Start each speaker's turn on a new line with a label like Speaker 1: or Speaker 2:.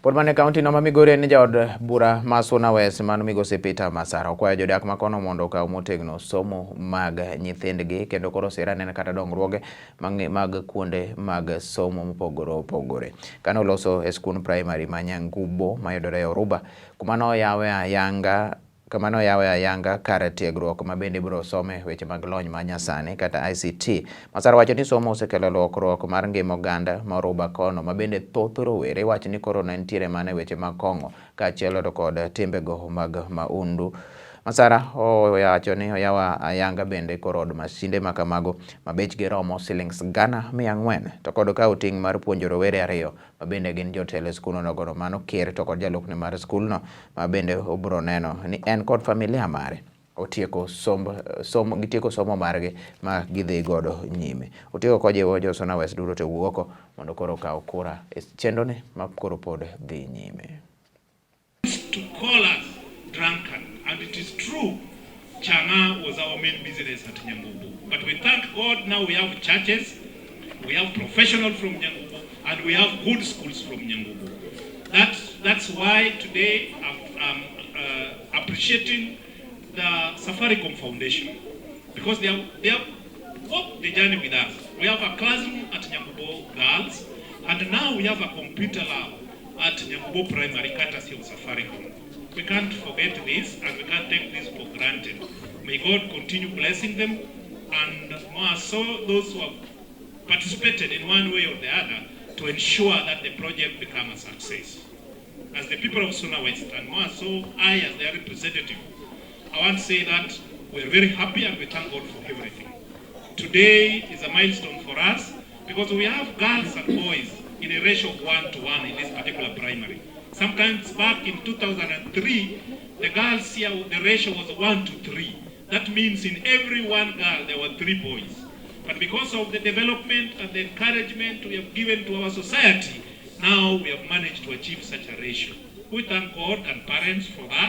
Speaker 1: Pod mane kaunti no ma Migori ni jaod bura ma Suna West mano migosi Peter Masara okwayo jodak makono mondo okaw motegno somo mag nyithindgi kendo koro Osir nene kata dongruoge mag kuonde mag somo mopogore opogore. Kano loso e skul primary ma Nyangubo mayudore e Oruba kumano yawe ayanga kar tiegruok ma bende biro some weche mag lony ma nyasani kata ICT. Masara wacho ni somo osekelo lokruok mar ngima oganda ma Oruba kono ma bende thoth rowere wacho ni koro nentiere mane weche mag kong'o kaachiel kod timbego mag maundu. Masara owacho ni oyawa ayanga bende koro od masinde ma kamago ma bechgi romo Sh400,000 to kod kawo ting' mar puonjo rowere ariyo ma bende gin jotelo skul nogono mano ker to kod jalupne mar skulno ma bende obro neno ni en kod familia mare gitieko somo margi ma gidhi godo nyime. Otieko kojiwo jo Suna West duto te wuoko mondo koro kaw kura e chendone ma koro pod dhi nyime.
Speaker 2: To call us drunkard, and it is true, Changa was our main business at Nyangubo. But we thank God now we have churches, we have professionals from Nyangubo, and we have good schools from Nyangubo. That's why today I'm appreciating the Safaricom Foundation, because they have walked the journey with us. We have a classroom at Nyangubo Girls, and now we have a computer lab at Nyangubo Primary, courtesy of Safaricom. We can't forget this, and we can't take this for granted. May God continue blessing them, and more so those who have participated in one way or the other to ensure that the project become a success. As the people of Suna West, and more so I as their representative, I want to say that we're very happy and we thank God for everything. Today is a milestone for us because we have girls and boys in a ratio of 1-to-1 in this particular primary. Sometimes back in 2003, the girls here, the ratio was 1-to-3. That means in every one girl, there were 3 boys. But because of the development and the encouragement we have given to our society, now we have managed to achieve such a ratio. We thank God and parents for that.